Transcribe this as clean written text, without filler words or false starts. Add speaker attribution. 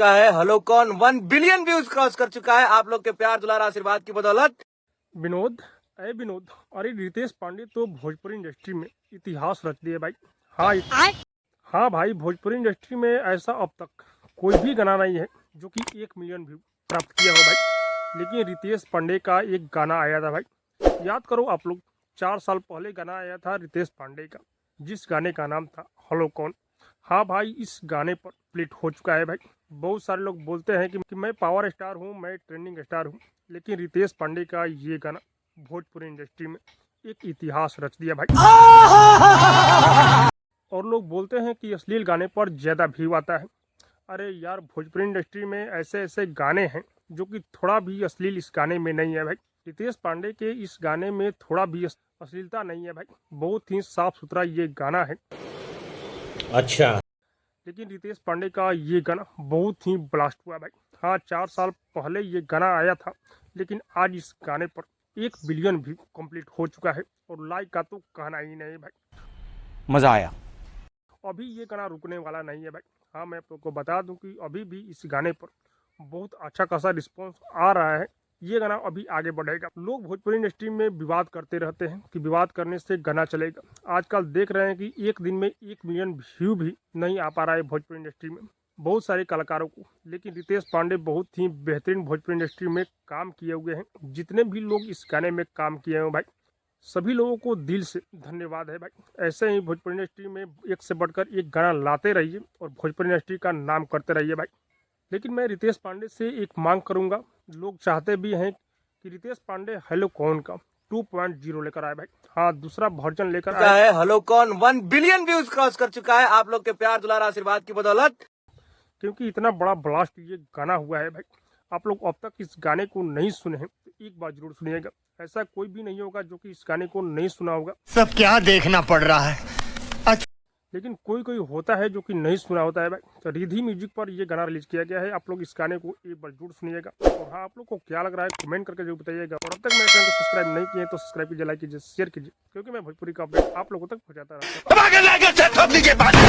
Speaker 1: चुका है। हेलो कौन 1 बिलियन व्यूज क्रॉस कर चुका है आप लोग के प्यार दुलार आशीर्वाद की बदौलत।
Speaker 2: विनोद, विनोद, अरे रितेश पांडे तो भोजपुरी इंडस्ट्री में इतिहास रच दिए भाई। हाँ हाँ भाई, भोजपुरी इंडस्ट्री में ऐसा अब तक कोई भी गाना नहीं है जो कि 1 मिलियन व्यू प्राप्त किया हो भाई। लेकिन रितेश पांडे का एक गाना आया था भाई, याद करो आप लोग, 4 साल पहले गाना आया था रितेश पांडे का, जिस गाने का नाम था हेलो कौन। हाँ भाई, इस गाने पर प्लेट हो चुका है भाई। बहुत सारे लोग बोलते हैं कि मैं पावर स्टार हूँ, मैं ट्रेंडिंग स्टार हूँ, लेकिन रितेश पांडे का ये गाना भोजपुरी इंडस्ट्री में एक इतिहास रच दिया भाई। और लोग बोलते हैं कि अश्लील गाने पर ज़्यादा व्यू आता है। अरे यार, भोजपुरी इंडस्ट्री में ऐसे ऐसे गाने हैं जो कि थोड़ा भी अश्लील इस गाने में नहीं है भाई। रितेश पांडे के इस गाने में थोड़ा भी अश्लीलता नहीं है भाई, बहुत ही साफ सुथरा ये गाना है।
Speaker 3: अच्छा,
Speaker 2: लेकिन रितेश पांडे का ये गाना बहुत ही ब्लास्ट हुआ भाई। हाँ, 4 साल पहले ये गाना आया था, लेकिन आज इस गाने पर 1 बिलियन भी कंप्लीट हो चुका है। और लाइक का तो कहना ही नहीं भाई,
Speaker 1: मजा आया।
Speaker 2: अभी ये गाना रुकने वाला नहीं है भाई। हाँ, मैं आप लोग को बता दूं कि अभी भी इस गाने पर बहुत अच्छा खासा रिस्पॉन्स आ रहा है। ये गाना अभी आगे बढ़ेगा। लोग भोजपुरी इंडस्ट्री में विवाद करते रहते हैं कि विवाद करने से गाना चलेगा। आजकल देख रहे हैं कि एक दिन में 1 मिलियन व्यू भी नहीं आ पा रहा है भोजपुरी इंडस्ट्री में बहुत सारे कलाकारों को। लेकिन रितेश पांडे बहुत ही बेहतरीन भोजपुरी इंडस्ट्री में काम किए हुए हैं। जितने भी लोग इस गाने में काम किए हैं भाई, सभी लोगों को दिल से धन्यवाद है भाई। ऐसे ही भोजपुरी इंडस्ट्री में एक से बढ़कर एक गाना लाते रहिए और भोजपुरी इंडस्ट्री का नाम करते रहिए भाई। लेकिन मैं रितेश पांडे से एक मांग करूंगा, लोग चाहते भी हैं कि रितेश पांडे हेलो कौन का 2.0 लेकर आए भाई। हाँ, दूसरा वर्जन लेकर आए
Speaker 1: है हेलो कौन 1 बिलियन व्यूज क्रॉस कर चुका है आप लोग के प्यार दुलार आशीर्वाद की बदौलत।
Speaker 2: क्योंकि इतना बड़ा ब्लास्ट ये गाना हुआ है भाई। आप लोग अब तक इस गाने को नहीं सुने हैं तो एक बार जरूर सुनिएगा। ऐसा कोई भी नहीं होगा जो कि इस गाने को नहीं सुना होगा।
Speaker 3: सब क्या देखना पड़ रहा है।
Speaker 2: लेकिन कोई कोई होता है जो कि नहीं सुना होता है भाई। तो रिधि म्यूजिक पर ये गाना रिलीज किया गया है। आप लोग इस गाने को एक बार जरूर सुनिएगा। और हाँ, आप लोग को क्या लग रहा है कमेंट करके जरूर बताइएगा। और अब तक मेरे चैनल को सब्सक्राइब नहीं किए तो सब्सक्राइब कीजिए, लाइक कीजिए, शेयर कीजिए, क्योंकि मैं भोजपुरी का अपडेट आप लोगों तक पहुंचाता रहता हूँ।